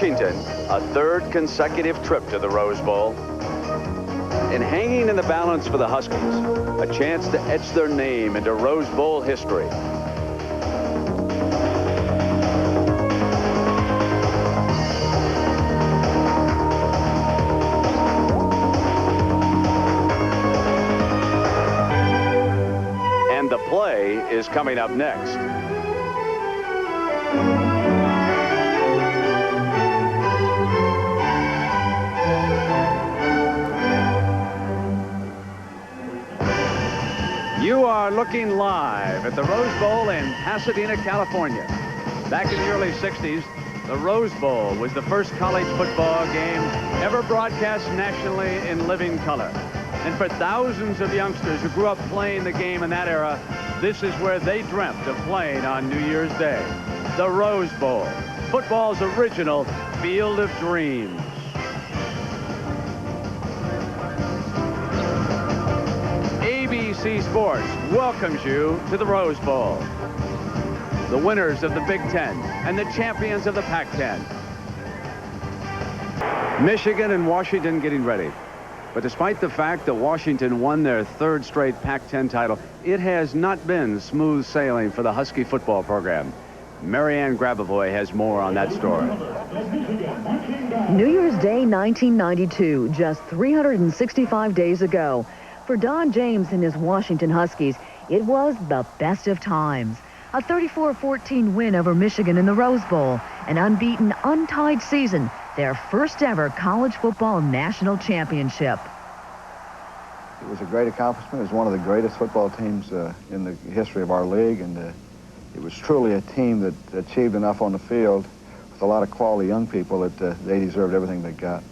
Washington, a third consecutive trip to the Rose Bowl. And hanging in the balance for the Huskies, a chance to etch their name into Rose Bowl history. And the play is coming up next. You are looking live at the Rose Bowl in Pasadena, California. Back in the early 60s, the Rose Bowl was the first college football game ever broadcast nationally in living color. And for thousands of youngsters who grew up playing the game in that era, this is where they dreamt of playing on New Year's Day. The Rose Bowl, football's original field of dreams. ABC Sports welcomes you to the Rose Bowl. The winners of the Big Ten and the champions of the Pac-10. Michigan and Washington getting ready. But despite the fact that Washington won their third straight Pac-10 title, it has not been smooth sailing for the Husky football program. Marianne Grabavoy has more on that story. New Year's Day 1992, just 365 days ago. For Don James and his Washington Huskies, it was the best of times. A 34-14 win over Michigan in the Rose Bowl, an unbeaten, untied season, their first ever college football national championship. It was a great accomplishment. It was one of the greatest football teams in the history of our league, and it was truly a team that achieved enough on the field with a lot of quality young people that they deserved everything they got.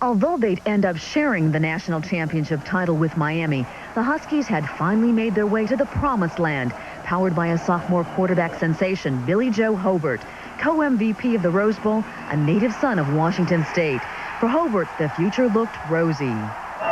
Although they'd end up sharing the national championship title with Miami, the Huskies had finally made their way to the promised land, powered by a sophomore quarterback sensation, Billy Joe Hobart, co-MVP of the Rose Bowl, a native son of Washington State. For Hobart, the future looked rosy.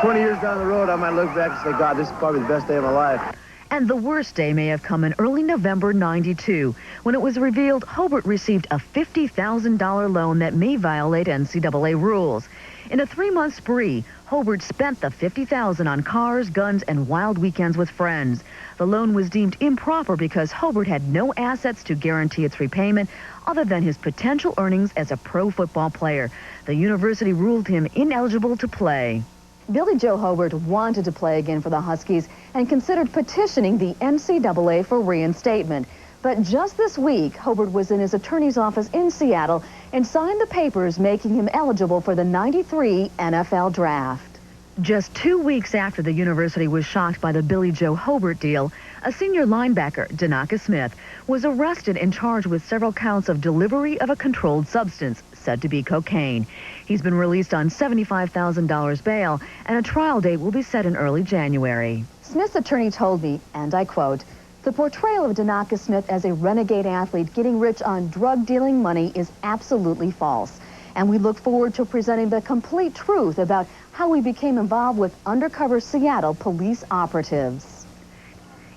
20 years down the road, I might look back and say, God, this is probably the best day of my life. And the worst day may have come in early November '92, when it was revealed Hobart received a $50,000 loan that may violate NCAA rules. In a 3-month spree, Hobart spent the $50,000 on cars, guns, and wild weekends with friends. The loan was deemed improper because Hobart had no assets to guarantee its repayment other than his potential earnings as a pro football player. The university ruled him ineligible to play. Billy Joe Hobart wanted to play again for the Huskies and considered petitioning the NCAA for reinstatement. But just this week, Hobart was in his attorney's office in Seattle and signed the papers making him eligible for the '93 NFL Draft. Just 2 weeks after the university was shocked by the Billy Joe Hobart deal, a senior linebacker, Danaka Smith, was arrested and charged with several counts of delivery of a controlled substance, said to be cocaine. He's been released on $75,000 bail, and a trial date will be set in early January. Smith's attorney told me, and I quote, "The portrayal of Danaka Smith as a renegade athlete getting rich on drug-dealing money is absolutely false. And we look forward to presenting the complete truth about how we became involved with undercover Seattle police operatives."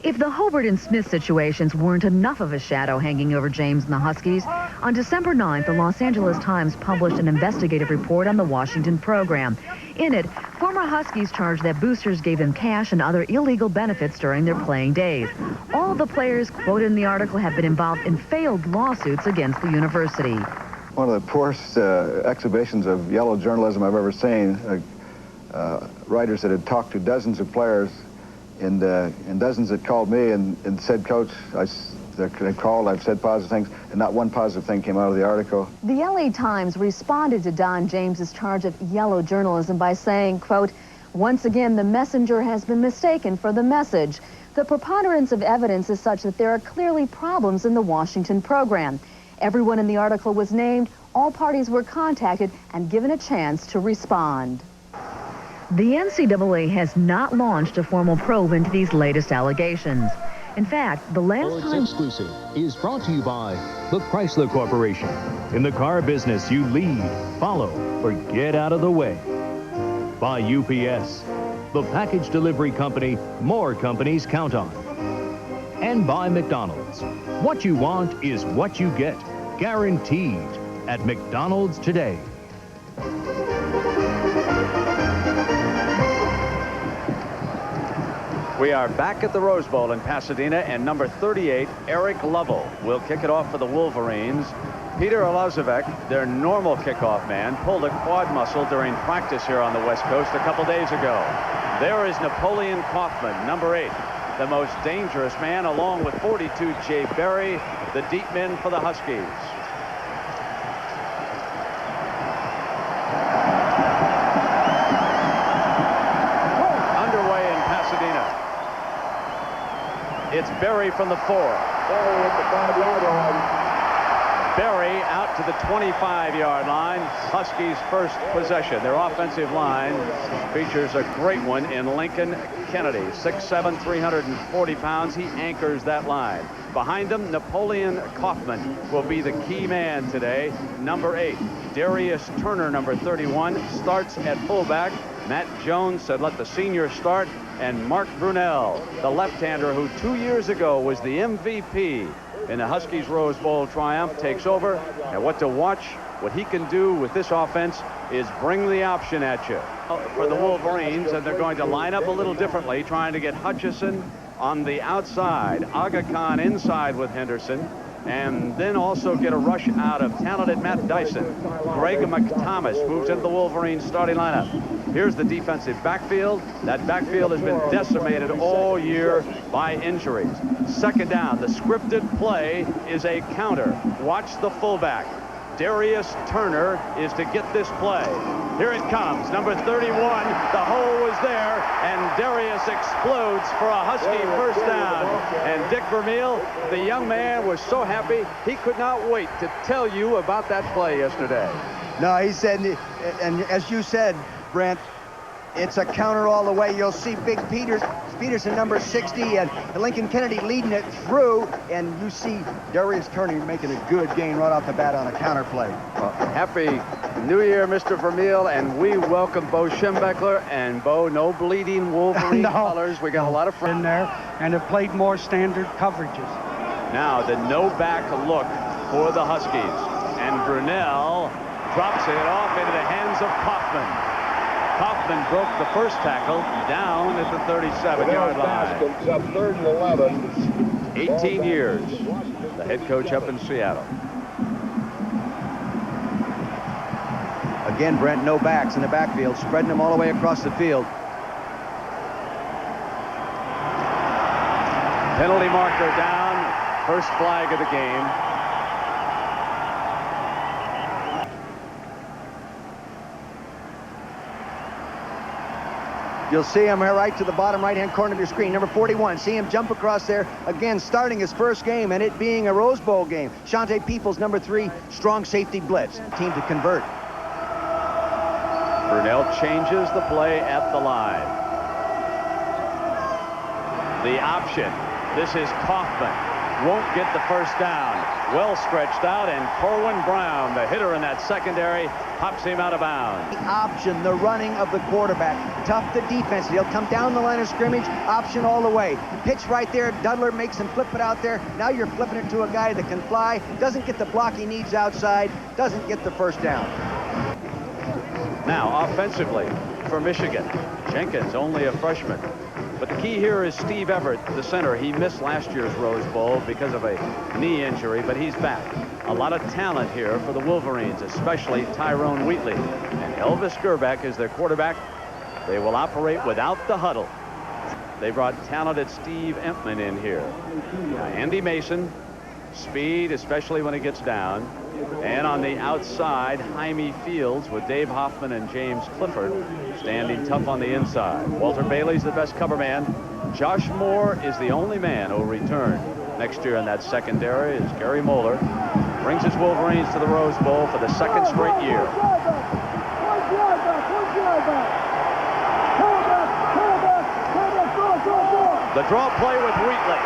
If the Hobart and Smith situations weren't enough of a shadow hanging over James and the Huskies, on December 9th, the Los Angeles Times published an investigative report on the Washington program. In it, former Huskies charged that boosters gave them cash and other illegal benefits during their playing days. All of the players quoted in the article have been involved in failed lawsuits against the university. One of the poorest exhibitions of yellow journalism I've ever seen. Writers that had talked to dozens of players and dozens that called me and said, "Coach, they called, I've said positive things," and not one positive thing came out of the article. The LA Times responded to Don James's charge of yellow journalism by saying, quote, "Once again, the messenger has been mistaken for the message. The preponderance of evidence is such that there are clearly problems in the Washington program. Everyone in the article was named, all parties were contacted and given a chance to respond." The NCAA has not launched a formal probe into these latest allegations. In fact, the last time... Exclusive is brought to you by the Chrysler Corporation. In the car business, you lead, follow, or get out of the way. By UPS, the package delivery company more companies count on. And by McDonald's. What you want is what you get, guaranteed. at McDonald's today. We are back at the Rose Bowl in Pasadena, and number 38, Eric Lovell, will kick it off for the Wolverines. Peter Alazovec, their normal kickoff man, pulled a quad muscle during practice here on the West Coast a couple days ago. There is Napoleon Kaufman, number 8, the most dangerous man, along with 42, Jay Berry, the deep men for the Huskies. Underway in Pasadena. It's Berry from the 4. Berry at the 5-yard line. Berry out to the 25-yard line. Huskies' first possession. Their offensive line features a great one in Lincoln Kennedy, 6'7", 340 pounds. He anchors that line. Behind him, Napoleon Kaufman will be the key man today. Number 8, Darius Turner, number 31, starts at fullback. Matt Jones said let the senior start. And Mark Brunell, the left-hander who 2 years ago was the MVP in the Huskies Rose Bowl triumph, takes over. And what to watch, what he can do with this offense is bring the option at you for the Wolverines, and they're going to line up a little differently, trying to get Hutchison on the outside, Aga Khan inside with Henderson, and then also get a rush out of talented Matt Dyson. Greg McThomas moves into the Wolverines starting lineup. Here's the defensive backfield. That backfield has been decimated all year by injuries. Second down, the scripted play is a counter. Watch the fullback. Darius Turner is to get this play. Here it comes, number 31. The hole was there, and Darius explodes for a Husky first down. And Dick Vermeil, the young man, was so happy he could not wait to tell you about that play yesterday. No, he said, and as you said, Brent, it's a counter all the way. You'll see Big Peterson, number 60, and Lincoln Kennedy leading it through, and you see Darius Turner making a good gain right off the bat on a counter play. Well, happy New Year, Mr. Vermeil, and we welcome Bo Schembechler. And Bo, no bleeding Wolverine colors. We got a lot of friends in there, and have played more standard coverages. Now the no-back look for the Huskies, and Brunell drops it off into the hands of Kaufman. Kaufman broke the first tackle down at the 37-yard line. It's up 3rd and 11. 18 years, the head coach up in Seattle. Again, Brent, no backs in the backfield, spreading them all the way across the field. Penalty marker down, first flag of the game. You'll see him here right to the bottom right-hand corner of your screen. Number 41. See him jump across there. Again, starting his first game, and it being a Rose Bowl game. Shante Peoples, number 3, strong safety blitz. Team to convert. Brunell changes the play at the line. The option. This is Kaufman. Won't get the first down. Well stretched out, and Corwin Brown, the hitter in that secondary, pops him out of bounds. The option, the running of the quarterback. Tough the defense. He'll come down the line of scrimmage, option all the way. Pitch right there. Dudler makes him flip it out there. Now you're flipping it to a guy that can fly. Doesn't get the block he needs outside. Doesn't get the first down. Now, offensively, for Michigan, Jenkins, only a freshman. But the key here is Steve Everett, the center. He missed last year's Rose Bowl because of a knee injury, but he's back. A lot of talent here for the Wolverines, especially Tyrone Wheatley. And Elvis Gerback is their quarterback. They will operate without the huddle. They brought talented Steve Empman in here. Now, Andy Mason, speed, especially when it gets down. And on the outside, Jaime Fields with Dave Hoffman and James Clifford standing tough on the inside. Walter Bailey's the best cover man. Josh Moore is the only man who will return next year in that secondary as Gary Moeller brings his Wolverines to the Rose Bowl for the second straight year. The draw play with Wheatley.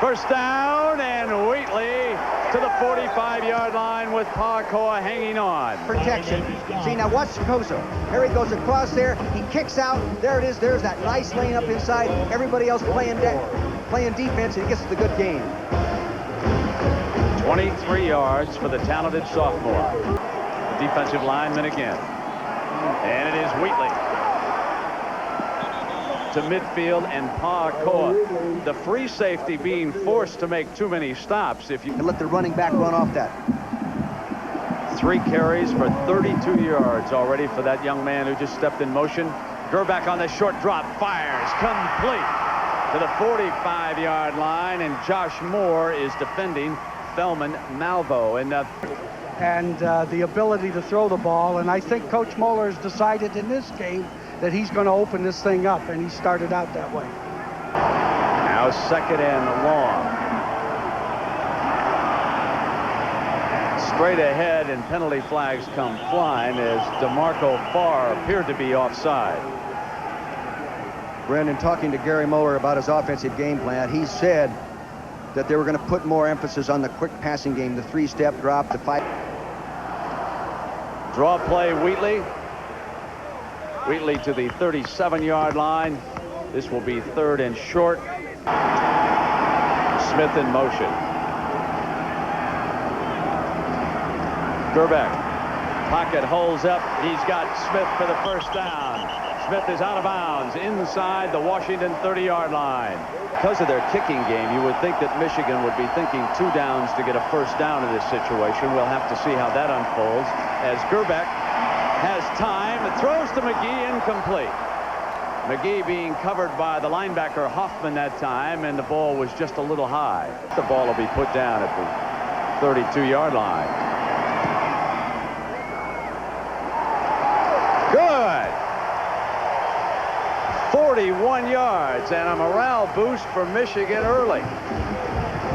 First down, and Wheatley to the 45-yard line with Pacoa hanging on. Protection. See, now watch Koso. Here he goes across there. He kicks out. There it is. There's that nice lane up inside. Everybody else playing defense, and he gets the good game. 23 yards for the talented sophomore. The defensive lineman again. And it is Wheatley to midfield, and Pacoa, the free safety, being forced to make too many stops. If you And let the running back run off that. 3 carries for 32 yards already for that young man who just stepped in motion. Gerback on the short drop, fires, complete to the 45-yard line, and Josh Moore is defending Thelman Malvo. And the ability to throw the ball. And I think Coach Moeller has decided in this game that he's going to open this thing up, and he started out that way. Now 2nd and long. Straight ahead, and penalty flags come flying as DeMarco Farr appeared to be offside. Brandon, talking to Gary Moeller about his offensive game plan, he said that they were going to put more emphasis on the quick passing game, the 3-step drop, the 5. Draw play, Wheatley. Wheatley to the 37-yard line. This will be 3rd and short. Smith in motion. Gerback. Pocket holds up. He's got Smith for the first down. Smith is out of bounds inside the Washington 30-yard line. Because of their kicking game, you would think that Michigan would be thinking 2 downs to get a first down in this situation. We'll have to see how that unfolds as Gerback has time, throws to McGee, incomplete. McGee being covered by the linebacker Hoffman that time, and the ball was just a little high. The ball will be put down at the 32-yard line. Good. 41 yards and a morale boost for Michigan early.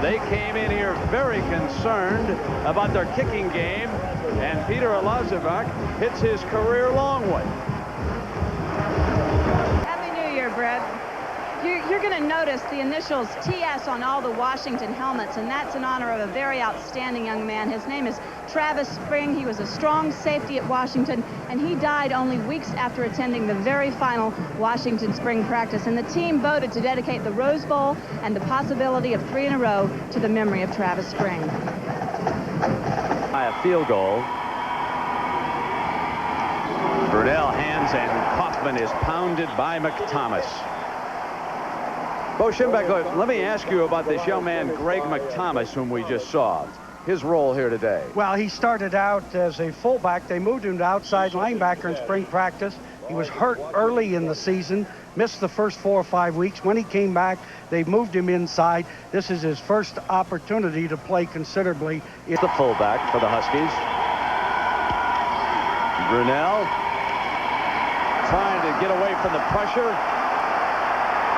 They came in here very concerned about their kicking game, and Peter Olazovac hits his career long one. Happy New Year, Brett. You're going to notice the initials TS on all the Washington helmets, and that's in honor of a very outstanding young man. His name is Travis Spring. He was a strong safety at Washington, and he died only weeks after attending the very final Washington spring practice. And the team voted to dedicate the Rose Bowl and the possibility of 3 in a row to the memory of Travis Spring. By a field goal. Brunell hands, and Kaufman is pounded by McThomas. Bo Schimbeck, let me ask you about this young man, Greg McThomas, whom we just saw. His role here today. Well, he started out as a fullback. They moved him to outside linebacker in spring practice. He was hurt early in the season, missed the first 4 or 5 weeks. When he came back, they moved him inside. This is his first opportunity to play considerably. It's the fullback for the Huskies. Brunell trying to get away from the pressure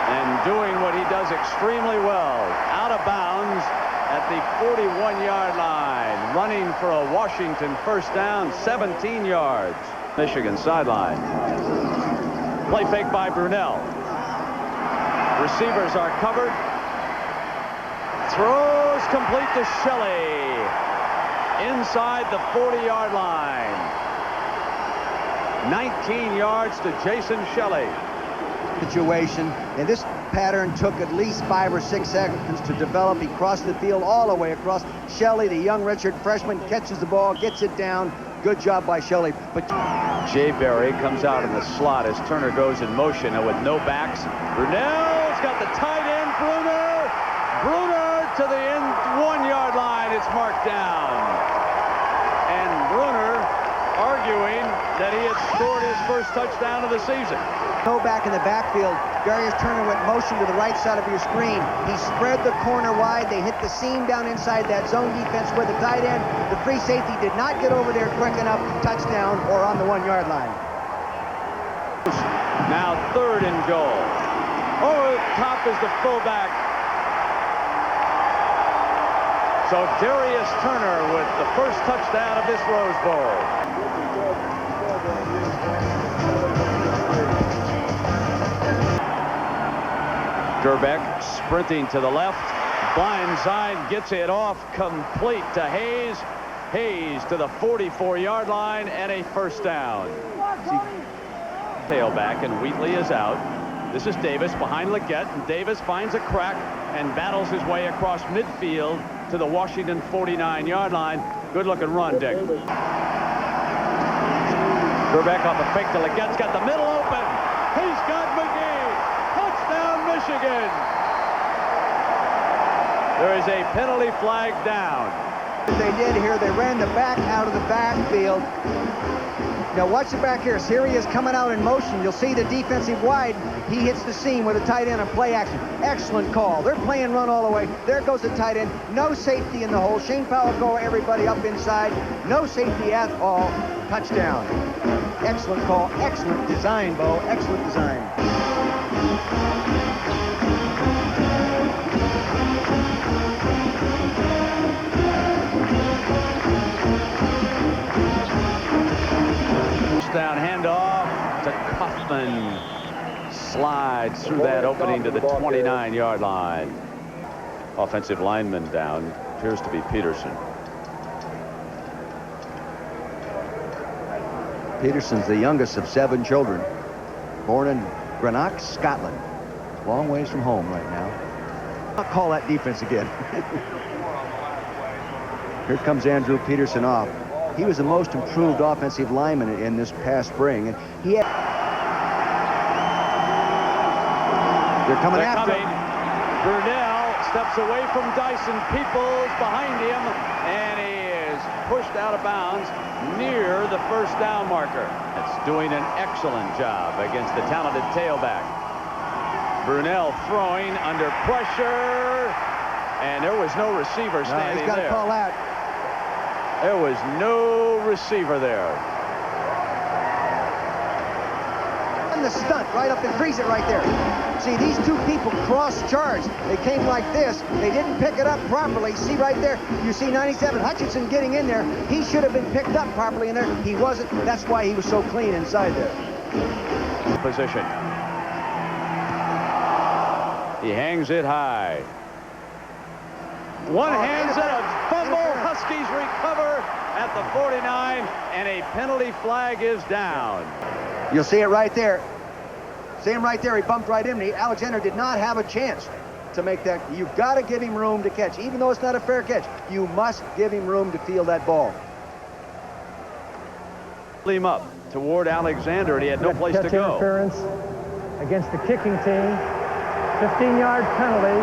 and doing what he does extremely well. Out of bounds at the 41-yard line, running for a Washington first down, 17 yards. Michigan sideline. Play fake by Brunell. Receivers are covered. Throws complete to Shelley inside the 40-yard line. 19 yards to Jason Shelley. Situation, and this pattern took at least 5 or 6 seconds to develop. He crossed the field all the way across. Shelley, the young redshirt freshman, catches the ball, gets it down. Good job by Shelley. But Jay Berry comes out in the slot as Turner goes in motion, and with no backs, Brunell's got the tight end. Bruner to the 1-yard line. It's marked down, and Bruner arguing that he had scored his first touchdown of the season. Go back in the backfield. Darius Turner went motion to the right side of your screen. He spread the corner wide. They hit the seam down inside that zone defense where the tight end, the free safety, did not get over there quick enough. Touchdown or on the 1-yard line. Now 3rd and goal. Over the top is the fullback. So Darius Turner with the first touchdown of this Rose Bowl. Gerback sprinting to the left. Blind side, gets it off complete to Hayes. Hayes to the 44-yard line and a first down. Tailback, and Wheatley is out. This is Davis behind Leggett, and Davis finds a crack and battles his way across midfield to to the Washington 49-yard line. Good-looking run, Dick. Gerbeck off a fake to Leggett's got the middle open. He's got McGee. Touchdown, Michigan. There is a penalty flag down. They did here. They ran the back out of the backfield. Now watch the back here. Here he is coming out in motion. You'll see the defensive wide. He hits the seam with a tight end on play action. Excellent call. They're playing run all the way. There goes the tight end. No safety in the hole. Shane Powell go everybody up inside. No safety at all. Touchdown. Excellent call. Excellent design, Bo. Excellent design. Down handoff to Kaufman. Slides through that opening to the 29-yard line. Offensive lineman down. Appears to be Peterson. Peterson's the youngest of 7 children. Born in Greenock, Scotland. Long ways from home right now. I'll call that defense again. Here comes Andrew Peterson off. He was the most improved offensive lineman in this past spring. And he had... They're coming after him. Burnell steps away from Dyson. Peoples behind him, and he is pushed out of bounds near the first down marker. It's doing an excellent job against the talented tailback. Burnell throwing under pressure, and there was no receiver standing he's got there. To call that. There was no receiver there. And the stunt right up and freeze it right there. See, these two people cross-charged. They came like this. They didn't pick it up properly. See right there. You see 97 Hutchinson getting in there. He should have been picked up properly in there. He wasn't. That's why he was so clean inside there. Position. He hangs it high. One hands it, a fumble. Huskies recover at the 49, and a penalty flag is down. You'll see it right there. See him right there. He bumped right in. Alexander did not have a chance to make that. You've got to give him room to catch. Even though it's not a fair catch, you must give him room to field that ball. Him up toward Alexander, and he had no place to go. Interference against the kicking team. 15-yard penalty.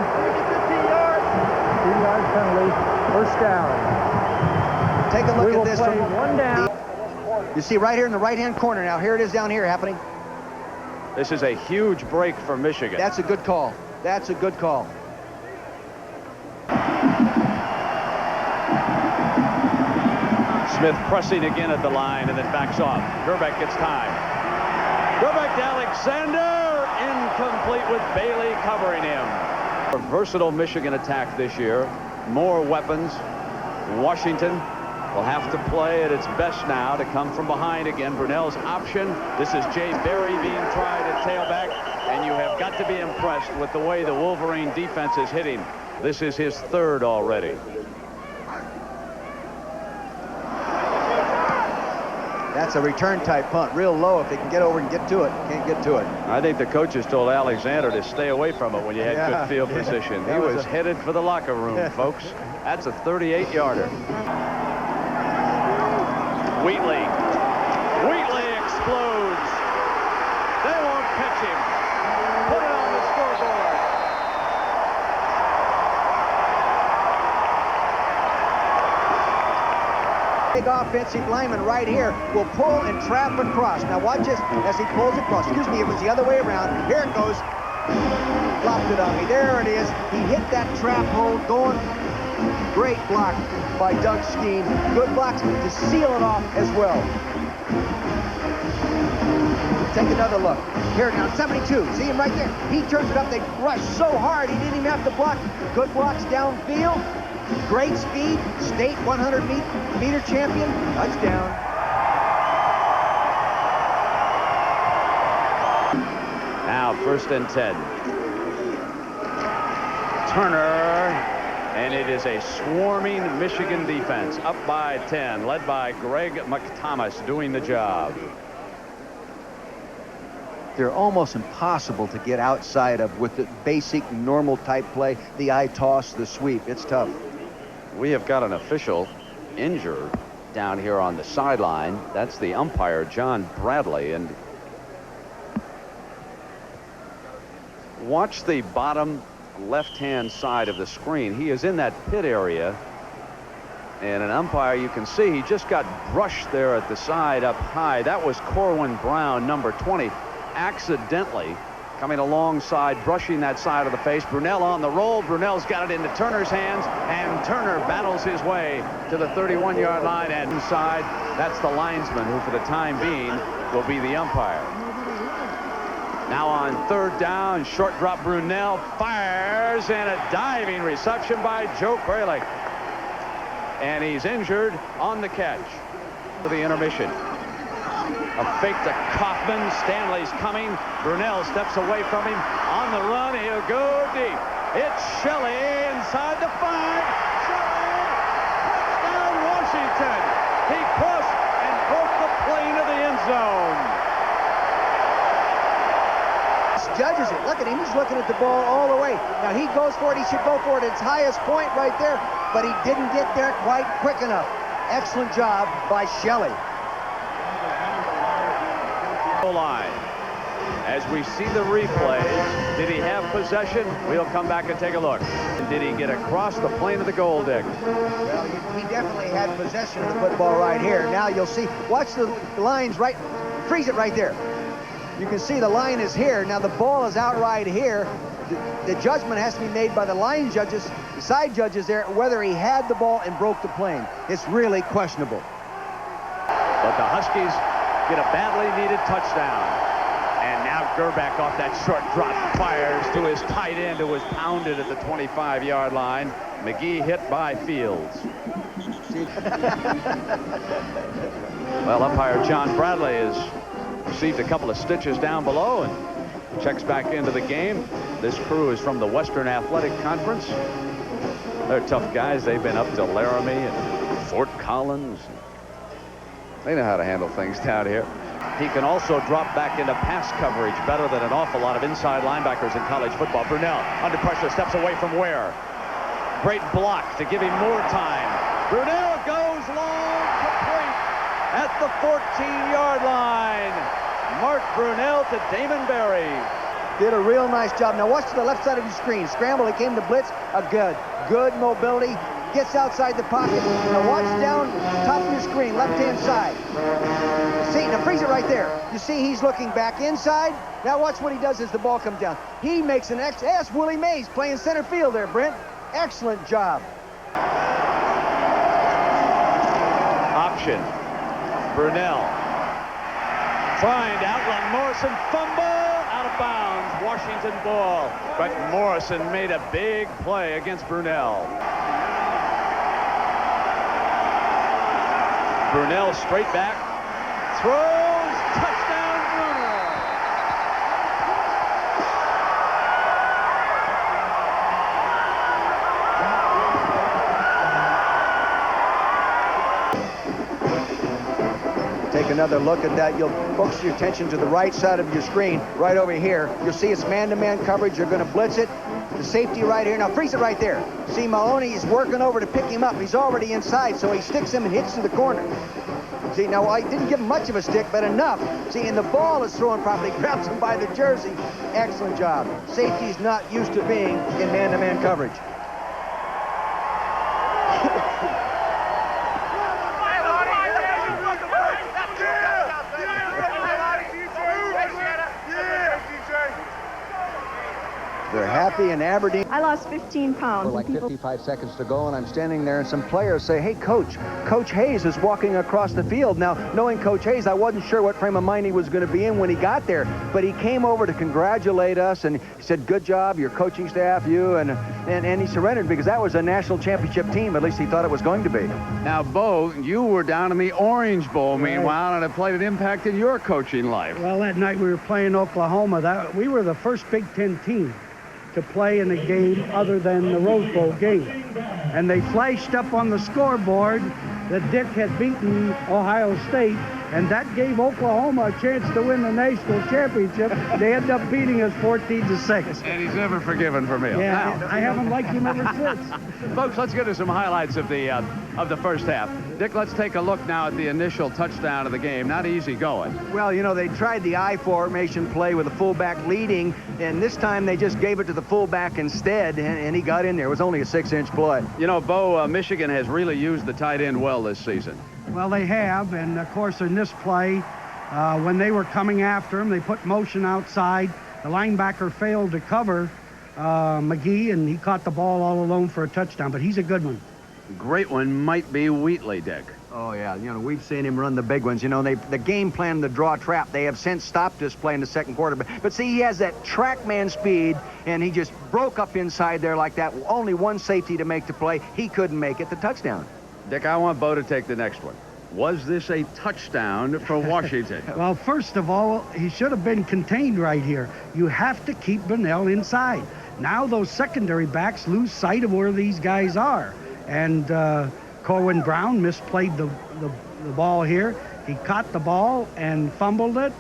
15-yard penalty. First down. Take a look at this. Play one down. You see right here in the right-hand corner now. Here it is down here happening. This is a huge break for Michigan. That's a good call. That's a good call. Smith pressing again at the line and then backs off. Gerbeck gets time. Gerbeck to Alexander. Incomplete with Bailey covering him. A versatile Michigan attack this year. More weapons. Washington will have to play at its best now to come from behind again. Brunell's option. This is Jay Berry being tried at tailback, and you have got to be impressed with the way the Wolverine defense is hitting. This is his 3rd already. That's a return type punt, real low. If they can get over and get to it, can't get to it. I think the coaches told Alexander to stay away from it when you had good field position. He was headed for the locker room, folks. That's a 38-yarder. Wheatley explodes. They won't catch him. Put it on the scoreboard. Big offensive lineman right here will pull and trap across. Now watch this as he pulls across. Excuse me, it was the other way around. Here it goes. Flopped it on me. There it is. He hit that trap hole going. Great block by Doug Skeen. Good blocks to seal it off as well. Take another look. Here now, 72. See him right there. He turns it up. They rush so hard he didn't even have to block. Good blocks downfield. Great speed. State 100-meter champion. Touchdown. Now 1st and 10. Turner. And it is a swarming Michigan defense, up by 10, led by Greg McThomas doing the job. They're almost impossible to get outside of with the basic normal type play, the eye toss, the sweep. It's tough. We have got an official injured down here on the sideline. That's the umpire, John Bradley. And watch the bottom left-hand side of the screen. He is in that pit area. And an umpire, you can see, he just got brushed there at the side up high. That was Corwin Brown, number 20, accidentally coming alongside, brushing that side of the face. Brunell on the roll. Brunell's got it into Turner's hands, and Turner battles his way to the 31-yard line, and inside, that's the linesman who, for the time being, will be the umpire. Now on third down, short drop. Brunell fires, and a diving reception by Joe Kralik. And he's injured on the catch. For the intermission. A fake to Kaufman. Stanley's coming. Brunell steps away from him. On the run, he'll go deep. It's Shelley inside the 5. Shelley! Touchdown, Washington! He crossed and broke the plane of the end zone. Judges it. Look at him. He's looking at the ball all the way. Now he goes for it. He should go for it. Its highest point right there, but he didn't get there quite quick enough. Excellent job by Shelley. Line. As we see the replays, did he have possession? We'll come back and take a look. Did he get across the plane of the goal deck? Well, he definitely had possession of the football right here. Now you'll see. Watch the lines right. Freeze it right there. You can see the line is here. Now the ball is out right here. The judgment has to be made by the line judges, the side judges there, whether he had the ball and broke the plane. It's really questionable. But the Huskies get a badly needed touchdown. And now Gerback off that short drop fires to his tight end, who was pounded at the 25-yard line. McGee hit by Fields. Well, umpire John Bradley has received a couple of stitches down below and checks back into the game. This crew is from the Western Athletic Conference. They're tough guys. They've been up to Laramie and Fort Collins. They know how to handle things down here. He can also drop back into pass coverage better than an awful lot of inside linebackers in college football. Brunell under pressure, steps away from Ware. Great block to give him more time. Brunell goes long, complete at the 14-yard line. Mark Brunell to Damon Berry. Did a real nice job. Now watch to the left side of your screen. Scramble, he came to blitz. A good mobility. Gets outside the pocket. Now watch down top of your screen, left-hand side. See, now freeze it right there. You see he's looking back inside. Now watch what he does as the ball comes down. He makes an Ask Willie Mays playing center field there, Brent. Excellent job. Option. Brunell. Trying to outrun Morrison. Fumble. Out of bounds. Washington ball. But Morrison made a big play against Brunell. Brunell straight back, throws, touchdown, Brunell. Take another look at that. You'll focus your attention to the right side of your screen, right over here. You'll see it's man-to-man coverage. You're going to blitz it. The safety right here. Now freeze it right there. See, Maloney is working over to pick him up. He's already inside, so he sticks him and hits to the corner. See, now I didn't give him much of a stick, but enough. See, and the ball is thrown properly. Grabs him by the jersey. Excellent job. Safety's not used to being in man-to-man coverage. They're happy in Aberdeen. I lost 15 pounds. Like 55 seconds to go, and I'm standing there, and some players say, hey, Coach Hayes is walking across the field. Now, knowing Coach Hayes, I wasn't sure what frame of mind he was going to be in when he got there, but he came over to congratulate us, and he said, good job, your coaching staff, you, and he surrendered because that was a national championship team. At least he thought it was going to be. Now, Bo, you were down in the Orange Bowl, meanwhile, and it played an impact in your coaching life. Well, that night we were playing Oklahoma. We were the first Big Ten team to play in a game other than the Rose Bowl game. And they flashed up on the scoreboard that Dick had beaten Ohio State and that gave Oklahoma a chance to win the national championship. They ended up beating us 14-6. And he's never forgiven for me. Yeah, I haven't liked him ever since. Folks, let's get to some highlights of the first half. Dick, let's take a look now at the initial touchdown of the game. Not easy going. Well, you know, they tried the I formation play with the fullback leading, and this time they just gave it to the fullback instead, and he got in there. It was only a 6-inch play. You know, Bo, Michigan has really used the tight end well this season. Well, they have, and of course in this play, when they were coming after him, they put motion outside. The linebacker failed to cover McGee, and he caught the ball all alone for a touchdown, but he's a good one. Great one might be Wheatley, Dick. Oh, yeah. You know, we've seen him run the big ones. You know, the game plan, the draw trap, they have since stopped this play in the second quarter. But see, he has that track man speed, and he just broke up inside there like that. Only one safety to make the play. He couldn't make it the touchdown. Dick, I want Bo to take the next one. Was this a touchdown for Washington? Well, first of all, he should have been contained right here. You have to keep Bunnell inside. Now those secondary backs lose sight of where these guys are. And Corwin Brown misplayed the ball here. He caught the ball and fumbled it.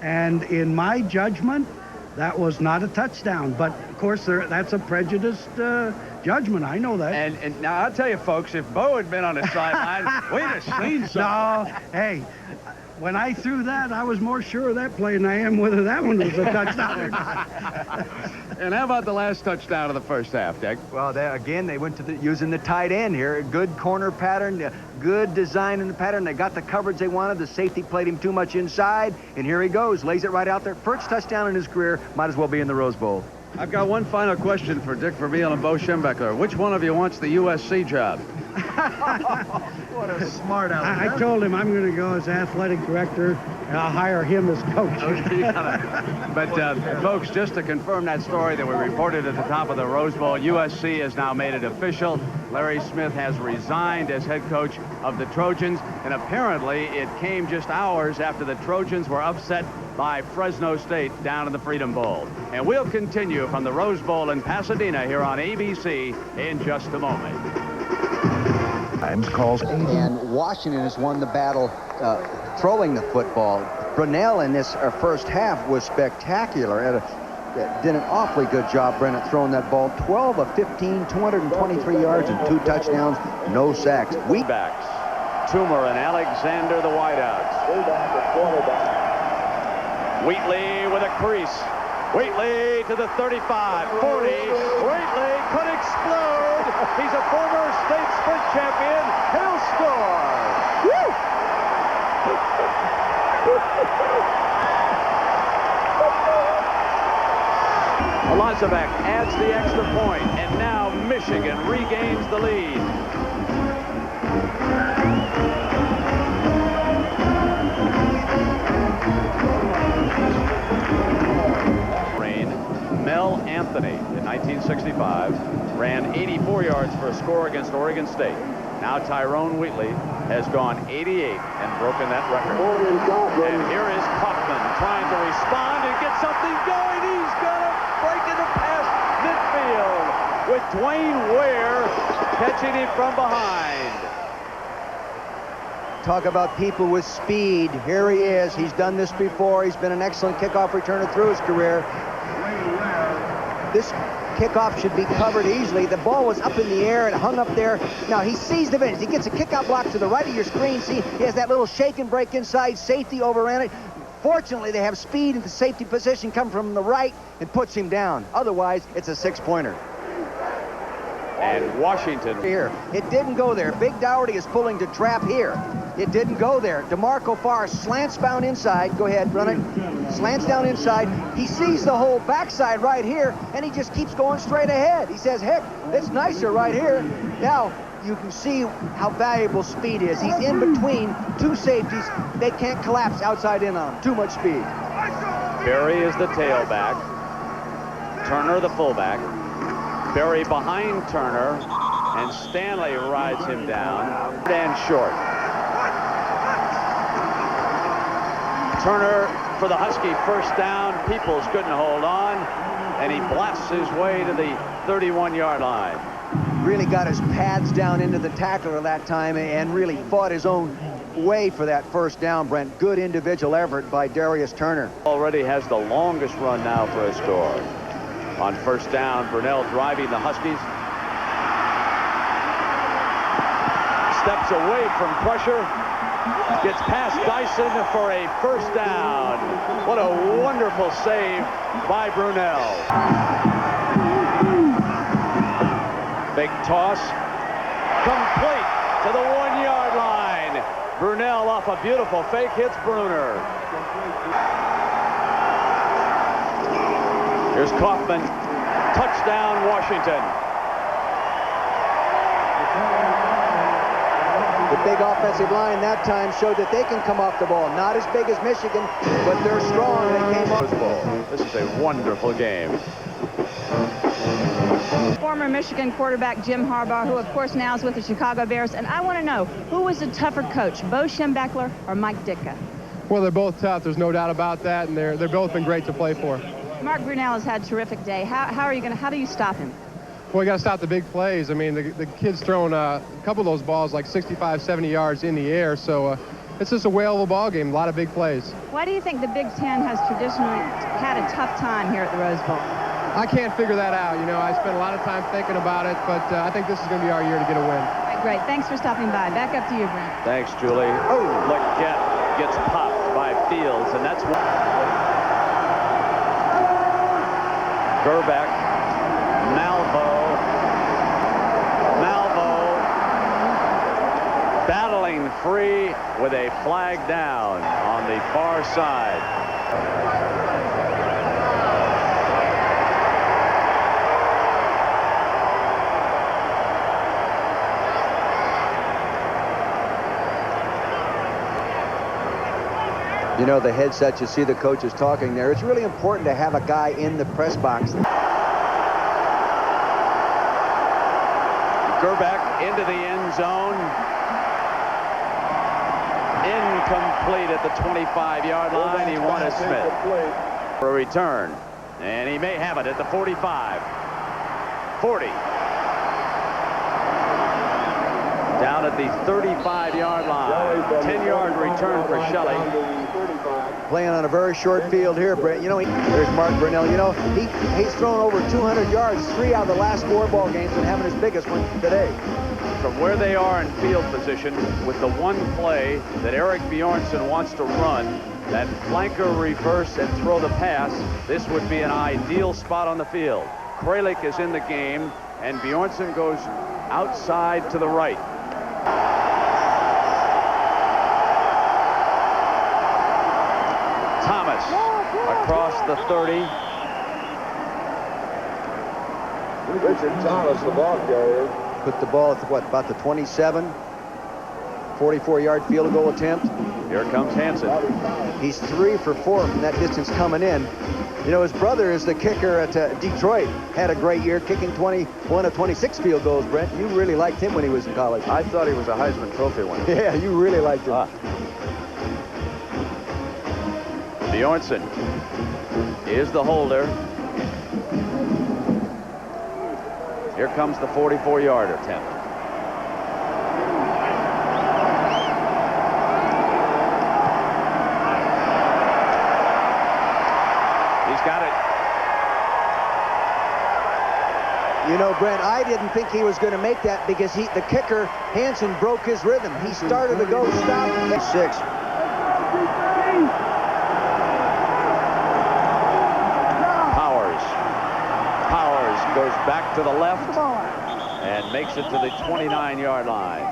And in my judgment, that was not a touchdown. But, of course, that's a prejudiced judgment. I know that. And now, I'll tell you, folks, if Bo had been on the sideline, we'd have seen something. No, hey, when I threw that, I was more sure of that play than I am whether that one was a touchdown or not. And how about the last touchdown of the first half, Dick? Well, again, they went to using the tight end here. Good corner pattern, good design in the pattern. They got the coverage they wanted. The safety played him too much inside, and here he goes. Lays it right out there. First touchdown in his career. Might as well be in the Rose Bowl. I've got one final question for Dick Vermeil and Bo Schembechler. Which one of you wants the USC job? What a smart aleck. I told him I'm going to go as athletic director, and I'll hire him as coach. But, folks, just to confirm that story that we reported at the top of the Rose Bowl, USC has now made it official. Larry Smith has resigned as head coach of the Trojans, and apparently it came just hours after the Trojans were upset by Fresno State down in the Freedom Bowl. And we'll continue from the Rose Bowl in Pasadena here on ABC in just a moment. Times calls. And Washington has won the battle throwing the football. Brunell in this first half was spectacular. Did an awfully good job, Brennett, throwing that ball. 12 of 15, 223 yards and 2 touchdowns, no sacks. Backs, Toomer and Alexander, the wideouts. Wheatley with a crease. Wheatley to the 35, 40. Wheatley could explode. He's a former state sprint champion. He'll score. Woo! Elizabeth adds the extra point, and now Michigan regains the lead. Mel Anthony in 1965 ran 84 yards for a score against Oregon State. Now Tyrone Wheatley has gone 88 and broken that record. And here is Kaufman trying to respond and get something going. He's going to break into past midfield with Dwayne Ware catching him from behind. Talk about people with speed. Here he is. He's done this before. He's been an excellent kickoff returner through his career. This kickoff should be covered easily. The ball was up in the air and hung up there. Now he sees the advantage. He gets a kickout block to the right of your screen. See, he has that little shake and break inside. Safety overran it. Fortunately, they have speed in the safety position, come from the right and puts him down. Otherwise, it's a 6-pointer. And Washington. Here, it didn't go there. Big Dougherty is pulling to trap here. It didn't go there. DeMarco Farr slants bound inside. Go ahead, run it. Slants down inside. He sees the whole backside right here, and he just keeps going straight ahead. He says, heck, it's nicer right here. Now, you can see how valuable speed is. He's in between two safeties. They can't collapse outside in on him. Too much speed. Berry is the tailback. Turner the fullback. Berry behind Turner, and Stanley rides him down. And short. Turner for the Husky first down. Peoples couldn't hold on, and he blasts his way to the 31-yard line. Really got his pads down into the tackler that time and really fought his own way for that first down, Brent. Good individual effort by Darius Turner. Already has the longest run now for a score. On first down, Brunell driving the Huskies. Steps away from pressure. Gets past Dyson for a first down. What a wonderful save by Brunell. Big toss. Complete to the 1-yard line. Brunell off a beautiful fake hits Bruner. Here's Kaufman. Touchdown, Washington. The big offensive line that time showed that they can come off the ball. Not as big as Michigan, but they're strong. They came off the ball. This is a wonderful game. Former Michigan quarterback Jim Harbaugh, who of course now is with the Chicago Bears. And I want to know, who was the tougher coach, Bo Schembechler or Mike Ditka? Well, they're both tough. There's no doubt about that, and they're both been great to play for. Mark Brunell has had a terrific day. How do you stop him? Well, you got to stop the big plays. I mean, the kid's thrown a couple of those balls like 65, 70 yards in the air, so it's just a whale of a ball game. A lot of big plays. Why do you think the Big Ten has traditionally had a tough time here at the Rose Bowl? I can't figure that out. You know, I spent a lot of time thinking about it, but I think this is going to be our year to get a win. All right, great. Thanks for stopping by. Back up to you, Brent. Thanks, Julie. Oh, Leggett gets popped by Fields, and that's what. Gerbeck, Malvo, battling free with a flag down on the far side. You know, the headset, you see the coaches talking there. It's really important to have a guy in the press box. Gerbeck into the end zone. Incomplete at the 25-yard line. He wanted Smith for a return. And he may have it at the 45. 40. Down at the 35-yard line. 10-yard return for Shelley. Playing on a very short field here, Brent. You know, there's Mark Brunell. You know, he's thrown over 200 yards 3 out of the last 4 ball games and having his biggest one today. From where they are in field position, with the one play that Eric Bjornsson wants to run, that flanker reverse and throw the pass, this would be an ideal spot on the field. Kralik is in the game, and Bjornsson goes outside to the right. Thomas across the 30. Richard Thomas, the ball carrier. Put the ball at what, about the 27? 44-yard field goal attempt. Here comes Hansen. He's 3 for 4 from that distance coming in. You know, his brother is the kicker at Detroit. Had a great year, kicking 21 of 26 field goals, Brent. You really liked him when he was in college. I thought he was a Heisman Trophy winner. Yeah, you really liked him. Bjornsson is the holder. Here comes the 44-yard attempt. He's got it. You know, Brent, I didn't think he was going to make that because the kicker, Hansen, broke his rhythm. He started to go stop. 6. Powers goes back to the left and makes it to the 29-yard line.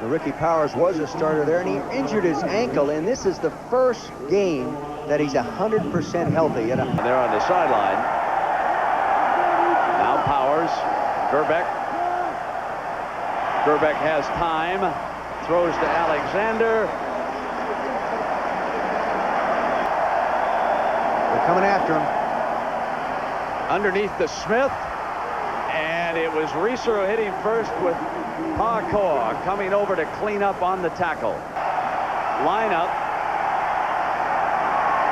Ricky Powers was a starter there, and he injured his ankle, and this is the first game that he's 100% healthy. And they're on the sideline. Now Powers, Gerbeck. Gerbeck has time, throws to Alexander. They're coming after him. Underneath to Smith, and it was Reeser who hit him first with Parkour coming over to clean up on the tackle. Line up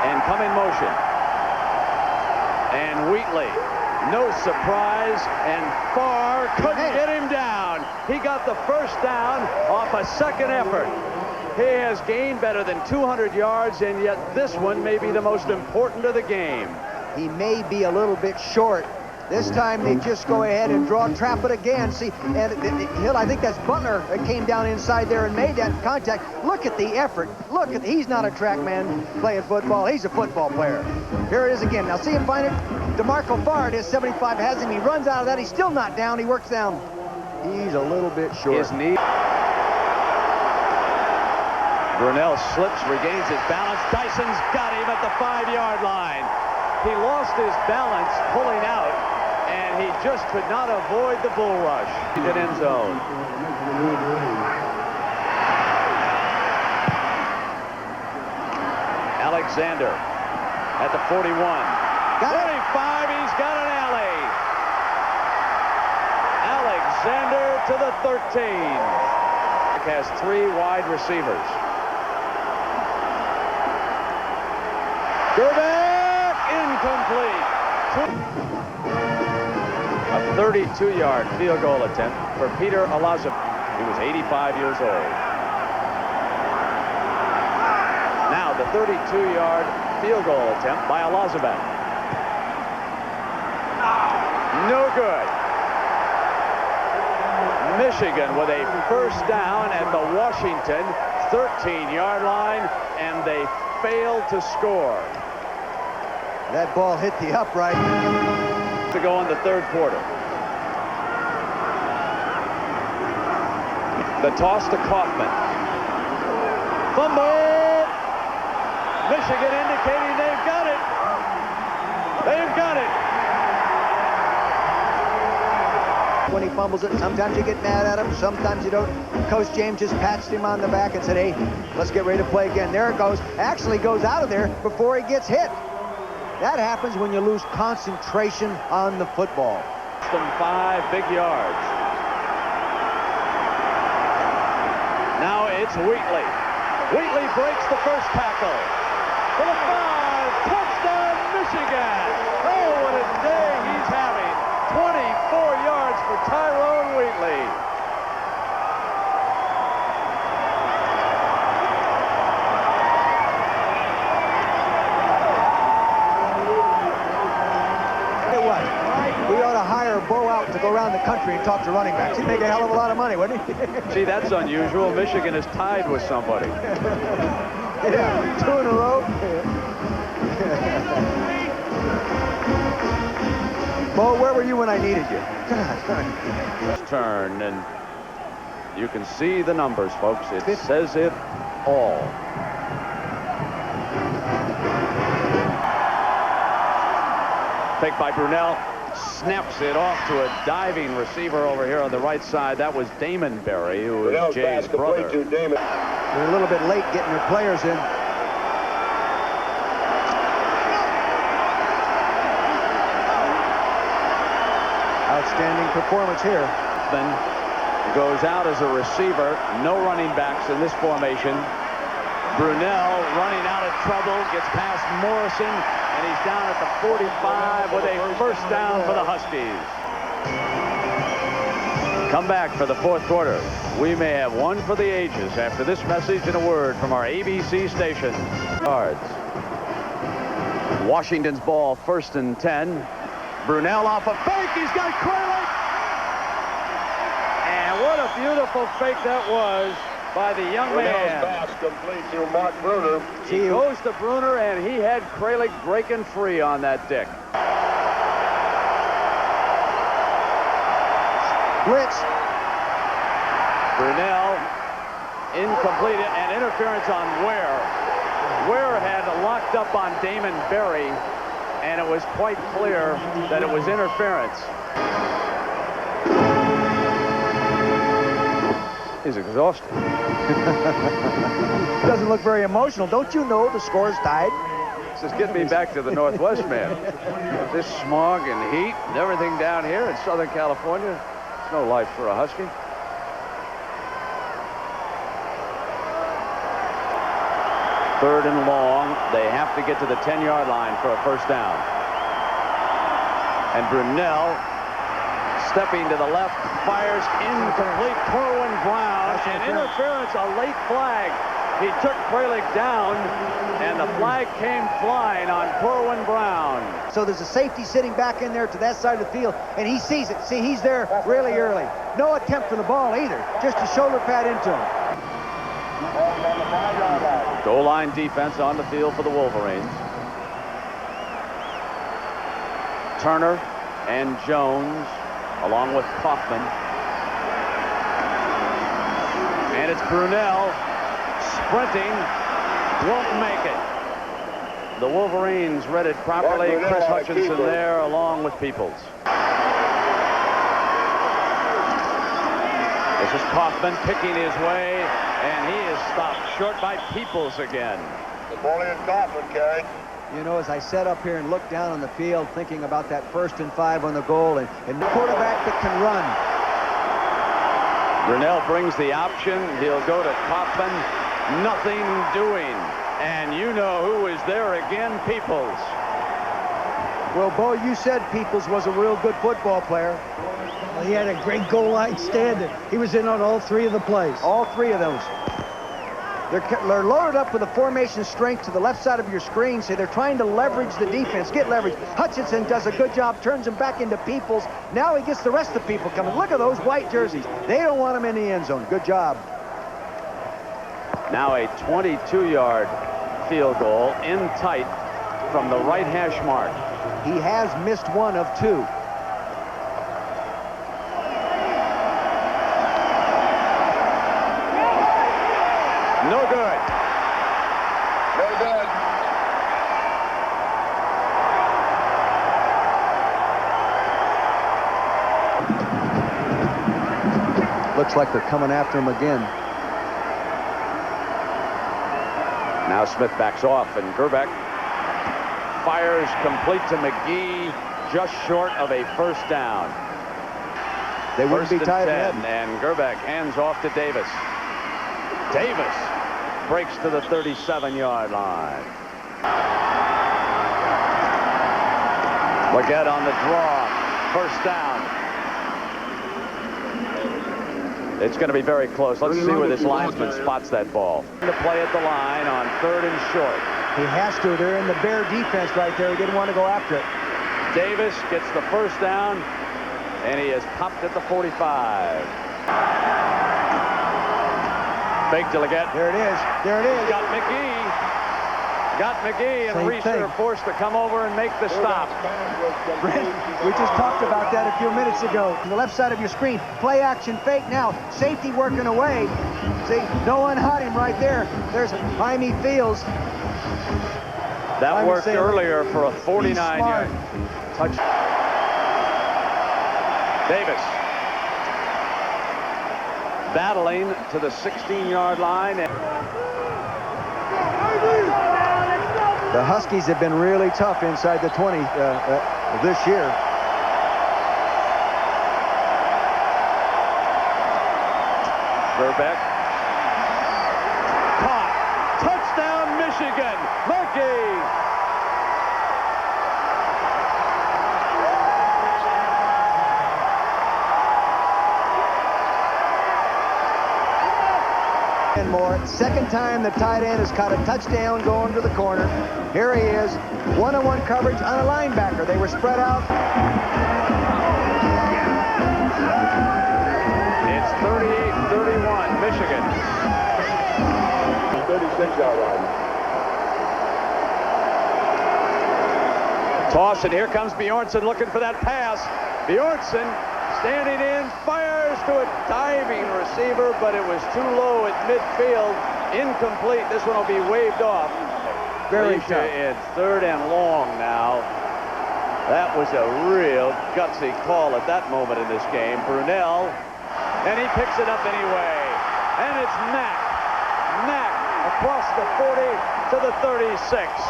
and come in motion. And Wheatley, no surprise, and Farr couldn't get him down. He got the first down off a second effort. He has gained better than 200 yards, and yet this one may be the most important of the game. He may be a little bit short. This time they just go ahead and trap it again. See, and Hill, I think that's Butler that came down inside there and made that contact. Look at the effort. Look at, he's not a track man playing football. He's a football player. Here it is again. Now see him find it. DeMarco Farr, his 75 has him. He runs out of that. He's still not down. He works down. He's a little bit short. His knee. Brunell slips, regains his balance. Dyson's got him at the 5-yard line. He lost his balance pulling out, and he just could not avoid the bull rush. He's in end zone. Alexander at the 41. 45, he's got an alley. Alexander to the 13. Has 3 wide receivers. Gerbeck, incomplete. A 32-yard field goal attempt for Peter Alazov. He was 85 years old. Now the 32-yard field goal attempt by Alazabek. No good. Michigan with a first down at the Washington 13-yard line, and they failed to score. That ball hit the upright. To go in the third quarter. The toss to Kaufman. Fumble! Michigan indicating they've got it. They've got it. When he fumbles it, sometimes you get mad at him, sometimes you don't. Coach James just patched him on the back and said, hey, let's get ready to play again. There it goes. Actually goes out of there before he gets hit. That happens when you lose concentration on the football. 5 big yards. Now it's Wheatley. Wheatley breaks the first tackle. For the 5, touchdown Michigan. Oh, what a day he's having. 24 yards for Tyrone Wheatley. Hey, what? We ought to hire Bo out to go around the country and talk to running backs. He'd make a hell of a lot of money, wouldn't he? See, that's unusual. Michigan is tied with somebody. Yeah, 2 in a row. Bo, where were you when I needed you? Turn, and you can see the numbers, folks. It says it all. Picked by Brunell, snaps it off to a diving receiver over here on the right side. That was Damon Berry, who is Jay's brother. They're a little bit late getting their players in. Outstanding performance here. Then goes out as a receiver. No running backs in this formation. Brunell running out of trouble, gets past Morrison, and he's down at the 45 with a first down for the Huskies. Come back for the fourth quarter. We may have one for the ages after this message and a word from our ABC station. Cards. Washington's ball, 1st and 10. Brunell off a fake. He's got Craylick. And what a beautiful fake that was by the young man. Pass complete to Mark Bruner. He goes to Bruner, and he had Craylick breaking free on that dick. Blitz. Brunell, incomplete, and interference on Ware. Ware had locked up on Damon Berry, and it was quite clear that it was interference. He's exhausted. Doesn't look very emotional. Don't you know the score's tied? This is getting me back to the Northwest, man. This smog and heat and everything down here in Southern California, it's no life for a Husky. Third and long. They have to get to the 10-yard line for a first down. And Brunell, stepping to the left, fires incomplete. Corwin Brown, and interference, a late flag. He took Kralik down, and the flag came flying on Corwin Brown. So there's a safety sitting back in there to that side of the field, and he sees it. See, he's there really early. No attempt for the ball either, just a shoulder pad into him. Goal line defense on the field for the Wolverines. Turner and Jones, along with Kaufman. And it's Brunel sprinting, won't make it. The Wolverines read it properly. Chris Hutchinson there along with Peoples. This is Kaufman picking his way, and he is stopped short by Peoples again. Napoleon Kaufman carried. You know, as I sat up here and looked down on the field thinking about that 1st and 5 on the goal, and the quarterback that can run. Brunel brings the option. He'll go to Kaufman. Nothing doing. And you know who is there again? Peoples. Well, Bo, you said Peoples was a real good football player. Well, he had a great goal line stand. He was in on all 3 of the plays. All 3 of those. They're loaded up with a formation strength to the left side of your screen, so they're trying to leverage the defense, get leverage. Hutchinson does a good job, turns him back into Peoples. Now he gets the rest of the people coming. Look at those white jerseys. They don't want him in the end zone. Good job. Now a 22-yard field goal in tight from the right hash mark. He has missed 1 of 2. No good. No good. Looks like they're coming after him again. Now Smith backs off, and Gerbeck fires complete to McGee, just short of a 1st down. They wouldn't be tied ahead. And Gerbeck hands off to Davis. Davis breaks to the 37-yard line. Leggett on the draw. 1st down. It's going to be very close. Let's see where this linesman spots that ball. To play at the line on 3rd and short. He has to. They're in the bear defense right there. He didn't want to go after it. Davis gets the 1st down, and he is popped at the 45. Fake to Leggett. There it is. There it is. Got McGee. Got McGee, and Reeser forced to come over and make the stop. Brent, we just talked about that a few minutes ago. On the left side of your screen, play action fake now. Safety working away. See, no one hot him right there. There's Jaime Fields. That worked earlier for a 49-yard touch. Davis battling to the 16-yard line. The Huskies have been really tough inside the 20 this year. Gerbeck. Caught. Touchdown, Michigan. Murphy. And more. 2nd time the tight end has caught a touchdown going to the corner. Here he is. 1-on-1 coverage on a linebacker. They were spread out. It's 38-31, Michigan. 36-yard line. Toss, and here comes Bjornsson looking for that pass. Bjornsson standing in, fires to a diving receiver, but it was too low at midfield. Incomplete. This one will be waved off. Very tough. It's 3rd and long now. That was a real gutsy call at that moment in this game. Brunel, and he picks it up anyway. And it's Mack across the 40 to the 36.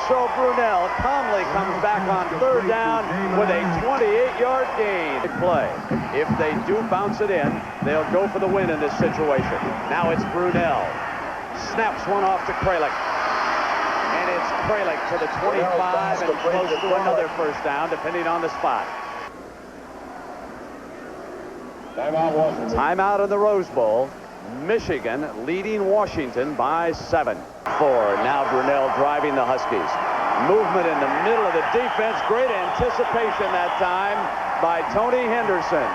So Brunel calmly comes back on 3rd down with a 28-yard gain. Play. If they do bounce it in, they'll go for the win in this situation. Now it's Brunel. Snaps one off to Kralik. And it's Kralik to the 25 and close to another 1st down, depending on the spot. Timeout in the Rose Bowl. Michigan leading Washington by 7. Now Brunell driving the Huskies. Movement in the middle of the defense. Great anticipation that time by Tony Henderson.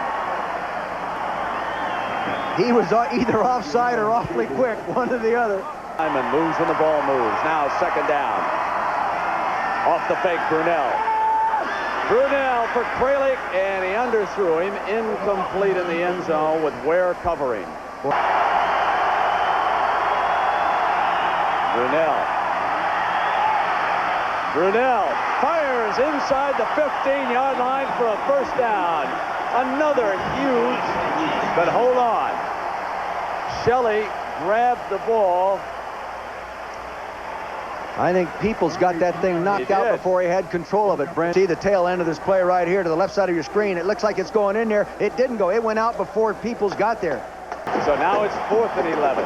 He was either offside or awfully quick, one or the other. Simon moves when the ball moves. Now second down. Off the fake, Brunell. Brunell for Kralik, and he underthrew him. Incomplete in the end zone with Ware covering. Brunell fires inside the 15-yard line for a first down. Another huge, but hold on. Shelley grabbed the ball. I think Peoples got that thing knocked out before he had control of it, Brent. See the tail end of this play right here to the left side of your screen. It looks like it's going in there. It didn't go. It went out before Peoples got there. So now it's 4th and 11.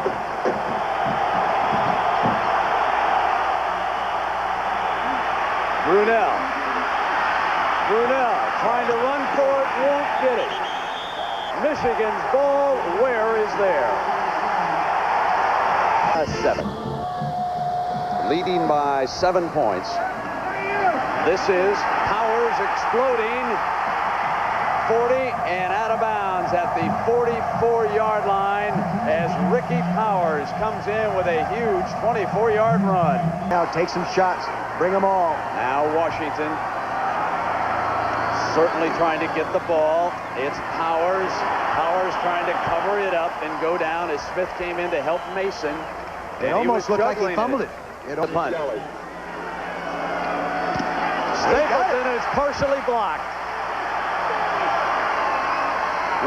Brunell trying to run for it, won't get it. Michigan's ball, Ware is there. 7. Leading by 7 points. This is Powers exploding. 40 and out of bounds at the 44-yard line as Ricky Powers comes in with a huge 24-yard run. Now take some shots. Bring them all. Now Washington certainly trying to get the ball. It's Powers. Powers trying to cover it up and go down as Smith came in to help Mason. It almost looked like he fumbled it. The punt. Stapleton is partially blocked.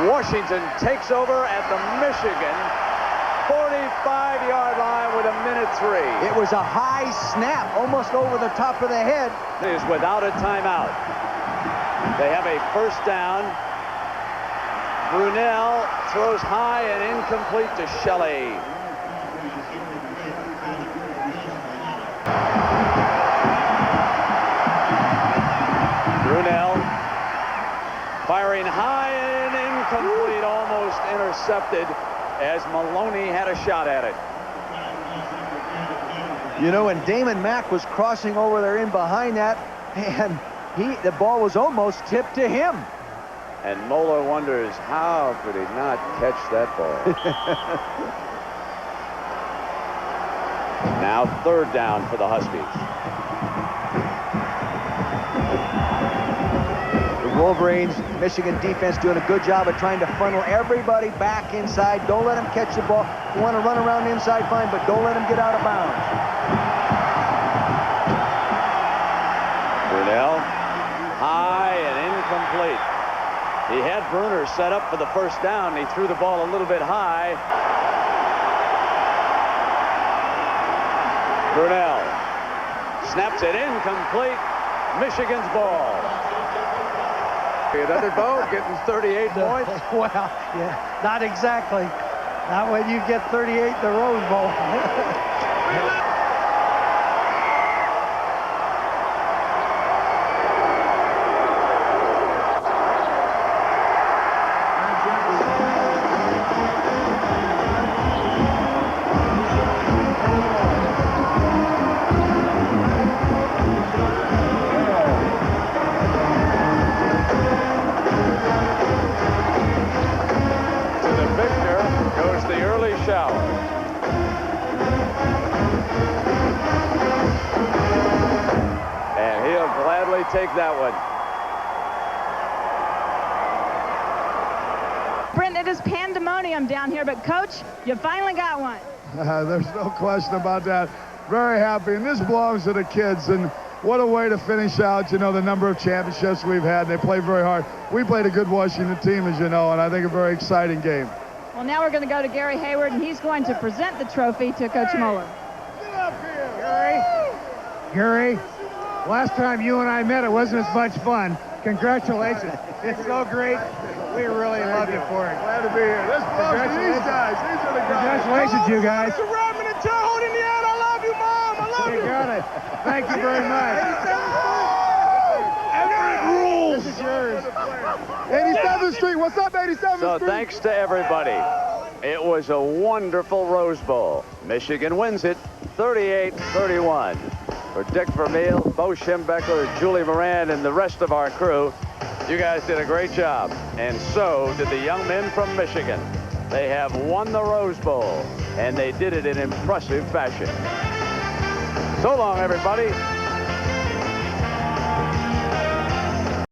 Washington takes over at the Michigan 45-yard line with 1:03. It was a high snap, almost over the top of the head. It is without a timeout. They have a first down. Brunell throws high and incomplete to Shelley. Brunell firing high and incomplete, almost intercepted as Maloney had a shot at it. You know, and Damon Mack was crossing over there in behind that, and the ball was almost tipped to him. And Moeller wonders, how could he not catch that ball? Now third down for the Huskies. The Wolverines, Michigan defense doing a good job of trying to funnel everybody back inside. Don't let them catch the ball. You want to run around the inside, fine, but don't let them get out of bounds. Brunell, high and incomplete. He had Bruner set up for the first down. He threw the ball a little bit high. Brunell snaps it incomplete. Michigan's ball. Another ball getting 38 points. Well, yeah, not exactly. Not when you get 38 in the Rose Bowl. Take that one. Brent, it is pandemonium down here, but Coach, you finally got one. There's no question about that. Very happy, and this belongs to the kids, and what a way to finish out, you know, the number of championships we've had. They played very hard. We played a good Washington team, as you know, and I think a very exciting game. Well, now we're going to go to Gary Hayward, and he's going to present the trophy to Coach Moeller. Get up here. Gary, last time you and I met, it wasn't as much fun. Congratulations. It's so great. We really loved it for it. Glad to be here. This belongs to these guys. These are the guys. Congratulations, you guys. Mr. Rodman and Terre Haute, Indiana. I love you, Mom. I love you. You got it. Thank you very much. Everett rules. This is yours. 87th Street. What's up, 87th Street? So thanks to everybody. It was a wonderful Rose Bowl. Michigan wins it 38-31. For Dick Vermeil, Bo Schembechler, Julie Moran, and the rest of our crew, you guys did a great job. And so did the young men from Michigan. They have won the Rose Bowl, and they did it in impressive fashion. So long, everybody.